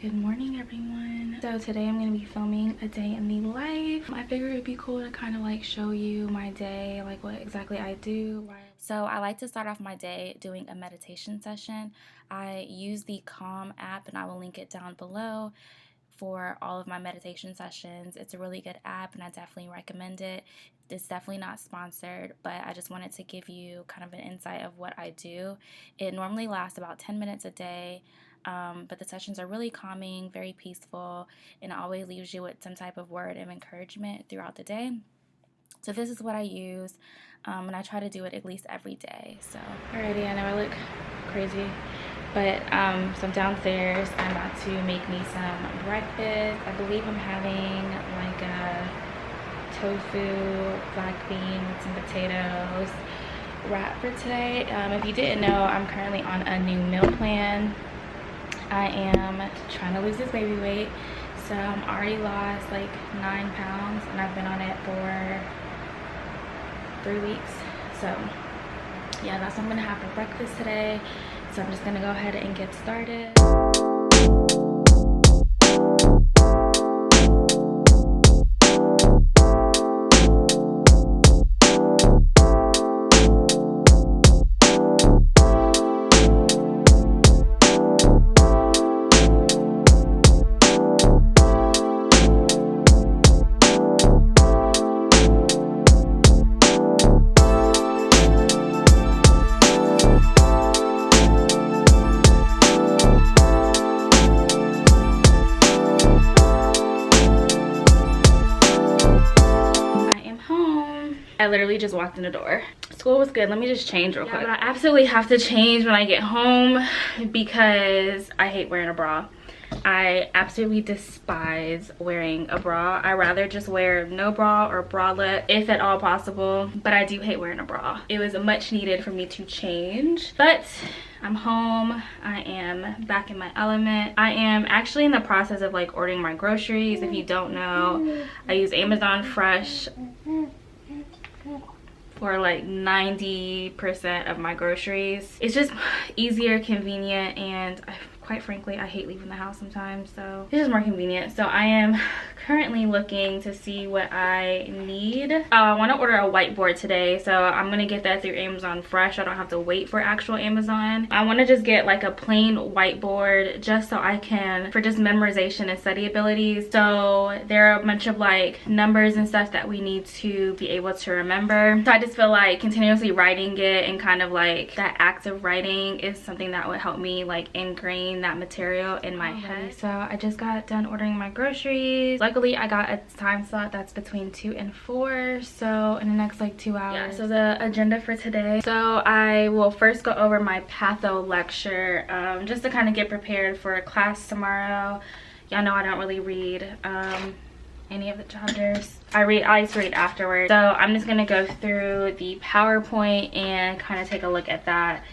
Good morning, everyone. So today I'm going to be filming a day in the life. I figured it'd be cool to kind of like show you my day, like what exactly I do. So I like to start off my day doing a meditation session. I use the Calm app and I will link it down below for all of my meditation sessions. It's a really good app and I definitely recommend it. It's definitely not sponsored, but I just wanted to give you kind of an insight of what I do. It normally lasts about 10 minutes a day. But the sessions are really calming, very peaceful, and it always leaves you with some type of word of encouragement throughout the day. So this is what I use, and I try to do it at least every day. So alrighty, I know I look crazy, but so I'm downstairs. I'm about to make me some breakfast. I believe I'm having like a tofu black bean with some potatoes wrap for today. If you didn't know, I'm currently on a new meal plan. I am trying to lose this baby weight, so I'm already lost like 9 pounds and I've been on it for 3 weeks. So yeah, that's what I'm gonna have for breakfast today. So I'm just gonna go ahead and get started. I literally just walked in the door. School was good. Let me just change real quick. But I absolutely have to change when I get home because I hate wearing a bra. I absolutely despise wearing a bra. I rather just wear no bra or bralette if at all possible, but I do hate wearing a bra. It was much needed for me to change, but I'm home. I am back in my element. I am actually in the process of like ordering my groceries. If you don't know, I use Amazon Fresh for like 90% of my groceries. It's just easier, convenient, and quite frankly, I hate leaving the house sometimes, so it's just more convenient. So I am currently looking to see what I need. I want to order a whiteboard today, so I'm gonna get that through Amazon Fresh. I don't have to wait for actual Amazon. I want to just get like a plain whiteboard just so I can, for just memorization and study abilities. So there are a bunch of like numbers and stuff that we need to be able to remember. So I just feel like continuously writing it and kind of like that act of writing is something that would help me like ingrain that material in my head. So I just got done ordering my groceries. Luckily I got a time slot that's between 2 and 4, so in the next like 2 hours. Yeah, so the agenda for today, so I will first go over my patho lecture just to kind of get prepared for a class tomorrow. Y'all know I don't really read any of the chapters. I like to read afterwards, so I'm just gonna go through the PowerPoint and kind of take a look at that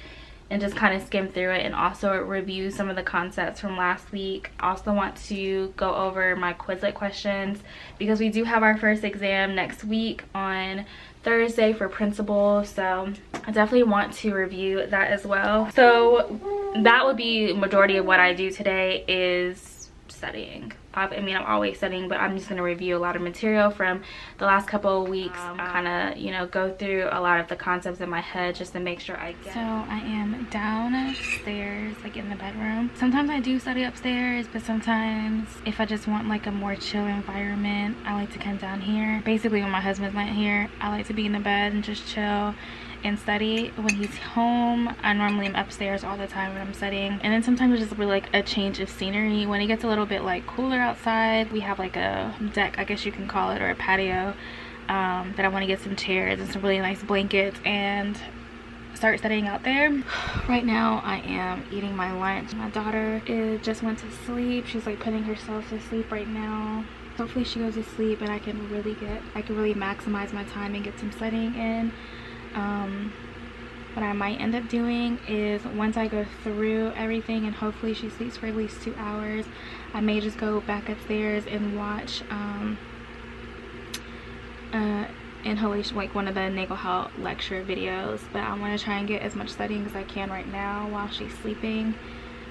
and just kind of skim through it and also review some of the concepts from last week. I also want to go over my Quizlet questions because we do have our first exam next week on Thursday for principal, so I definitely want to review that as well. So that would be majority of what I do today is studying. I mean, I'm always studying, but I'm just going to review a lot of material from the last couple of weeks, kind of, you know, go through a lot of the concepts in my head just to make sure I get. So I am downstairs, like in the bedroom. Sometimes I do study upstairs, but sometimes if I just want like a more chill environment, I like to come down here. Basically, when my husband's not here, I like to be in the bed and just chill and study. When he's home, I normally am upstairs all the time when I'm studying, and then sometimes it's just really like a change of scenery. When it gets a little bit like cooler outside, we have like a deck, I guess you can call it, or a patio that I want to get some chairs and some really nice blankets and start studying out there. Right now I am eating my lunch. My daughter just went to sleep. She's like putting herself to sleep right now. Hopefully she goes to sleep and I can really maximize my time and get some studying in. What I might end up doing is once I go through everything and hopefully she sleeps for at least 2 hours, I may just go back upstairs and watch inhalation, like one of the nasal health lecture videos. But I want to try and get as much studying as I can right now while she's sleeping.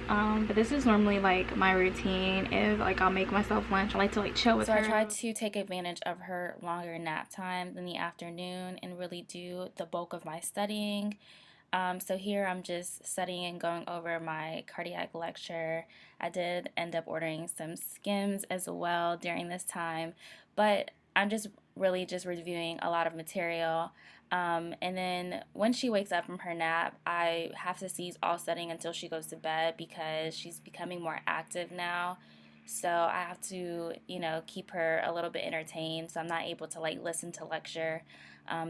But this is normally like my routine. If like I'll make myself lunch, I like to like chill with her. So I try to take advantage of her longer nap time in the afternoon and really do the bulk of my studying. So here I'm just studying and going over my cardiac lecture. I did end up ordering some Skims as well during this time, but I'm just really just reviewing a lot of material. And then when she wakes up from her nap, I have to cease all studying until she goes to bed because she's becoming more active now. So I have to, you know, keep her a little bit entertained. So I'm not able to like listen to lecture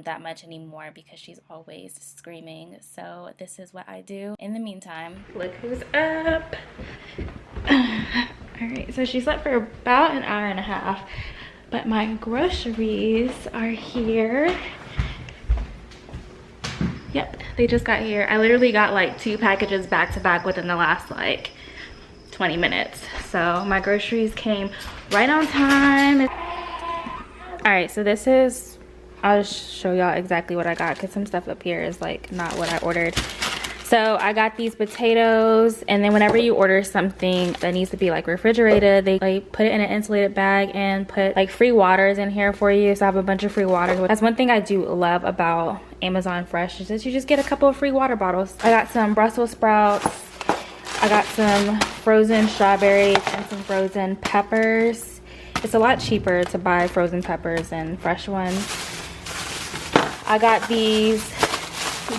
that much anymore because she's always screaming. So this is what I do. In the meantime, look who's up. All right, so she slept for about an hour and a half, but my groceries are here. Yep, they just got here. I literally got like 2 packages back to back within the last like 20 minutes. So my groceries came right on time. All right, so this is, I'll just show y'all exactly what I got because some stuff up here is like not what I ordered. So I got these potatoes, and then whenever you order something that needs to be like refrigerated, they like put it in an insulated bag and put like free waters in here for you. So I have a bunch of free waters. That's one thing I do love about Amazon Fresh is that you just get a couple of free water bottles. I got some Brussels sprouts. I got some frozen strawberries and some frozen peppers. It's a lot cheaper to buy frozen peppers than fresh ones. I got these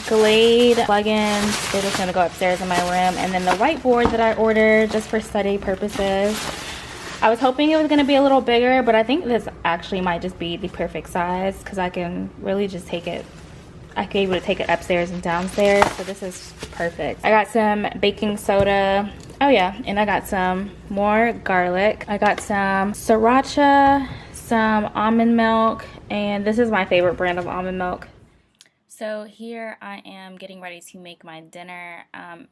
Glade plugins. They're just gonna go upstairs in my room. And then the whiteboard that I ordered just for study purposes. I was hoping it was gonna be a little bigger, but I think this actually might just be the perfect size because I can really just take it. I can be able to take it upstairs and downstairs, so this is perfect. I got some baking soda. Oh yeah, and I got some more garlic. I got some sriracha, some almond milk, and this is my favorite brand of almond milk. So here I am getting ready to make my dinner.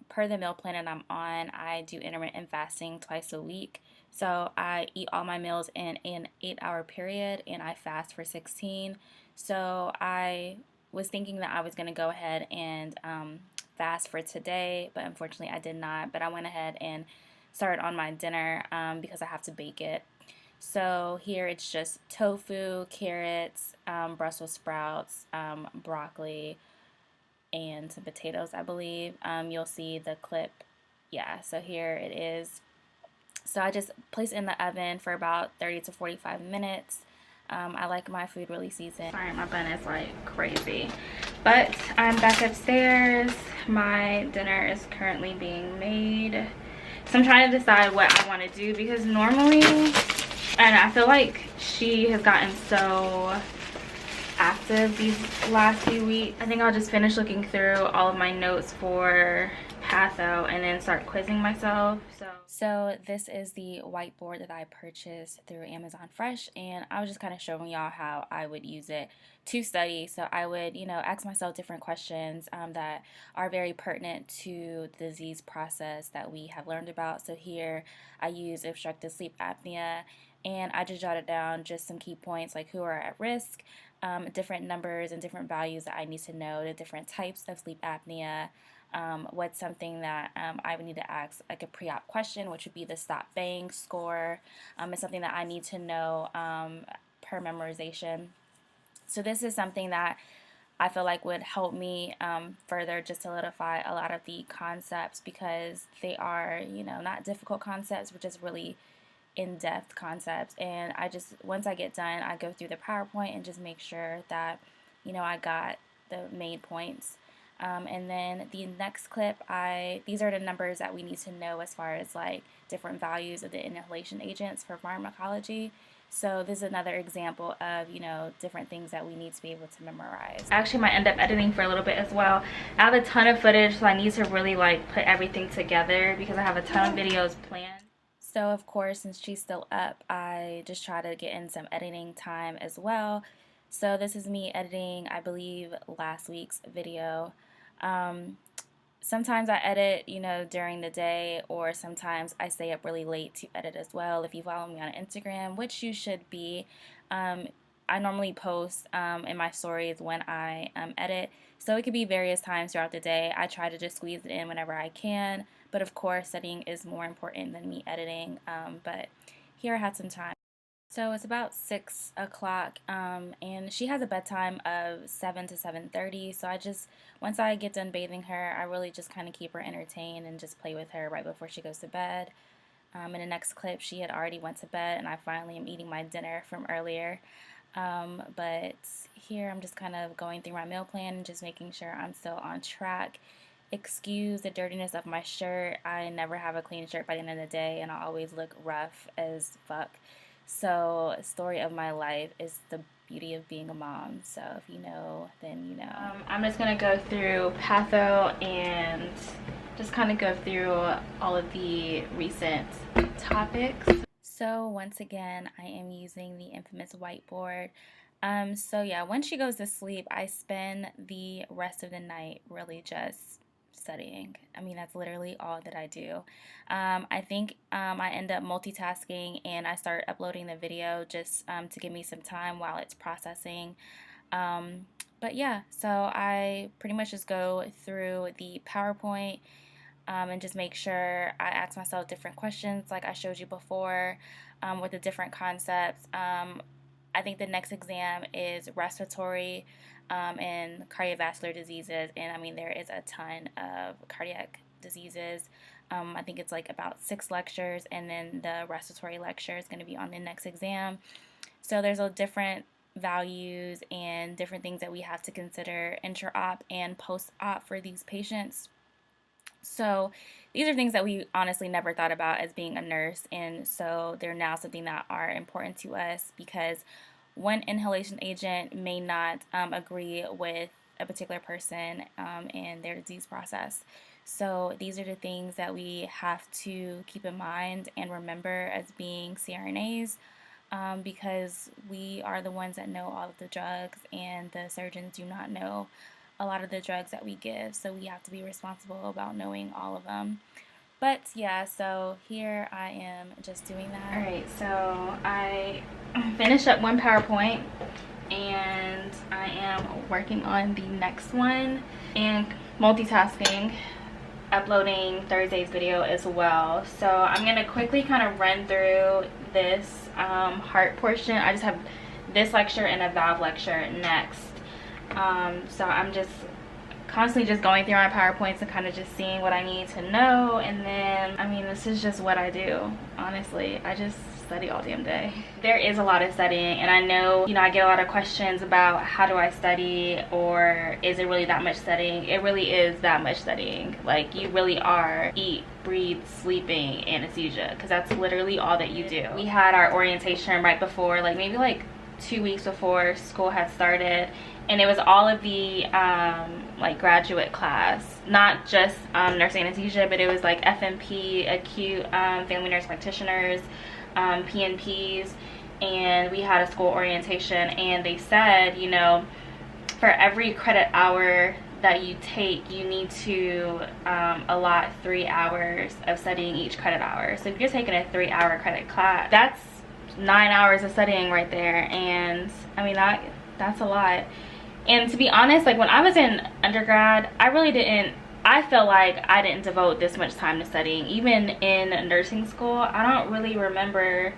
Per the meal plan that I'm on, I do intermittent fasting twice a week. So I eat all my meals in an 8-hour period and I fast for 16. So I was thinking that I was going to go ahead and fast for today, but unfortunately I did not. But I went ahead and started on my dinner because I have to bake it. So here it's just tofu, carrots, Brussels sprouts, broccoli, and some potatoes, I believe. You'll see the clip. Yeah, so here it is. So I just place it in the oven for about 30 to 45 minutes. I like my food really seasoned. Sorry, my bun is like crazy. But I'm back upstairs. My dinner is currently being made. So I'm trying to decide what I want to do because normally, and I feel like she has gotten so active these last few weeks. I think I'll just finish looking through all of my notes for patho and then start quizzing myself. So this is the whiteboard that I purchased through Amazon Fresh, and I was just kind of showing y'all how I would use it to study. So I would, you know, ask myself different questions that are very pertinent to the disease process that we have learned about. So here I use obstructive sleep apnea, and I just jotted down just some key points like who are at risk, different numbers and different values that I need to know, the different types of sleep apnea, what's something that I would need to ask, like a pre-op question, which would be the stop bang score. It's something that I need to know per memorization. So this is something that I feel like would help me further just solidify a lot of the concepts because they are, you know, not difficult concepts, but just really in-depth concepts. And I just, once I get done, I go through the PowerPoint and just make sure that, you know, I got the main points. And then the next clip, these are the numbers that we need to know as far as like different values of the inhalation agents for pharmacology. So this is another example of, you know, different things that we need to be able to memorize. I actually might end up editing for a little bit as well. I have a ton of footage, so I need to really like put everything together because I have a ton of videos planned. So of course, since she's still up, I just try to get in some editing time as well. So this is me editing, I believe, last week's video. Sometimes I edit, you know, during the day, or sometimes I stay up really late to edit as well. If you follow me on Instagram, which you should be, I normally post in my stories when I edit. So it could be various times throughout the day. I try to just squeeze it in whenever I can, but of course studying is more important than me editing. But here I had some time. So it's about 6 o'clock, and she has a bedtime of 7 to 7:30. So once I get done bathing her, I really just kind of keep her entertained and just play with her right before she goes to bed. In the next clip, she had already went to bed, and I finally am eating my dinner from earlier. But here I'm just kind of going through my meal plan and just making sure I'm still on track. Excuse the dirtiness of my shirt. I never have a clean shirt by the end of the day, and I always look rough as fuck. So, story of my life is the beauty of being a mom. So, if you know, then you know. I'm just going to go through patho and just kind of go through all of the recent topics. So, once again, I am using the infamous whiteboard. So yeah, when she goes to sleep, I spend the rest of the night really just studying. I mean, that's literally all that I do. I think I end up multitasking and I start uploading the video just to give me some time while it's processing. But yeah, so I pretty much just go through the PowerPoint and just make sure I ask myself different questions like I showed you before with the different concepts. I think the next exam is respiratory and cardiovascular diseases, and I mean there is a ton of cardiac diseases. I think it's like about 6 lectures, and then the respiratory lecture is going to be on the next exam. So there's a different values and different things that we have to consider intra-op and post-op for these patients. So these are things that we honestly never thought about as being a nurse, and so they're now something that are important to us because one inhalation agent may not agree with a particular person and their disease process. So these are the things that we have to keep in mind and remember as being CRNAs because we are the ones that know all of the drugs and the surgeons do not know a lot of the drugs that we give, so we have to be responsible about knowing all of them. But yeah, so here I am just doing that. Alright, so I finished up one PowerPoint and I am working on the next one and multitasking, uploading Thursday's video as well. So I'm going to quickly kind of run through this heart portion. I just have this lecture and a valve lecture next. So I'm just constantly just going through my PowerPoints and kind of just seeing what I need to know, and then I mean this is just what I do. Honestly, I just study all damn day. There is a lot of studying, and I know, I get a lot of questions about how do I study, or is it really that much studying? It really is that much studying. Like, you really are eat, breathe, sleeping, anesthesia, because that's literally all that you do. We had our orientation right before, like maybe like 2 weeks before school had started, and it was all of the like graduate class, not just nurse anesthesia, but it was like FNP, acute family nurse practitioners, PNPs, and we had a school orientation, and they said, for every credit hour that you take, you need to allot 3 hours of studying each credit hour. So if you're taking a 3-hour credit class, that's 9 hours of studying right there, and I mean that's a lot. And to be honest, like when I was in undergrad, I feel like I didn't devote this much time to studying. Even in nursing school, I don't really remember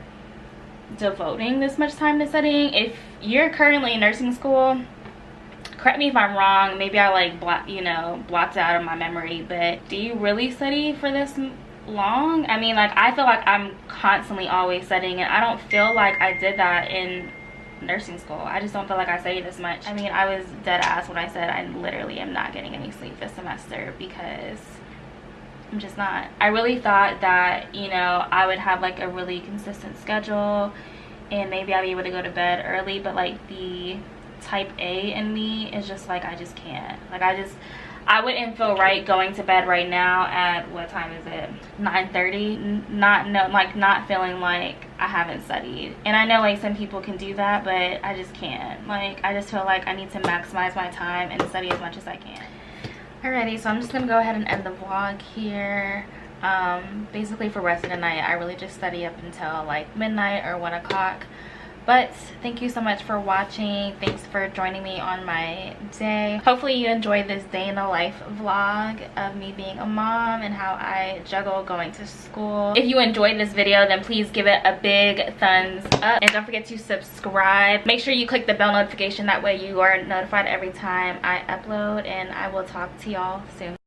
devoting this much time to studying. If you're currently in nursing school, correct me if I'm wrong, maybe I like blocked it out of my memory, but do you really study for this long? I mean, like, I feel like I'm constantly always studying, and I don't feel like I did that in nursing school. I just don't feel like I studied as much. I mean, I was dead ass when I said I literally am not getting any sleep this semester because I'm just not. I really thought that, I would have like a really consistent schedule and maybe I'd be able to go to bed early, but like the type A in me is just like, I just can't. Like, I wouldn't feel right going to bed right now at, what time is it, 9:30, not feeling like I haven't studied. And I know like some people can do that, but I just can't. Like, I just feel like I need to maximize my time and study as much as I can. Alrighty, so I'm just gonna go ahead and end the vlog here. Basically for rest of the night, I really just study up until like midnight or 1 o'clock. But thank you so much for watching. Thanks for joining me on my day. Hopefully you enjoyed this day in the life vlog of me being a mom and how I juggle going to school. If you enjoyed this video, then please give it a big thumbs up and don't forget to subscribe. Make sure you click the bell notification, that way you are notified every time I upload, and I will talk to y'all soon.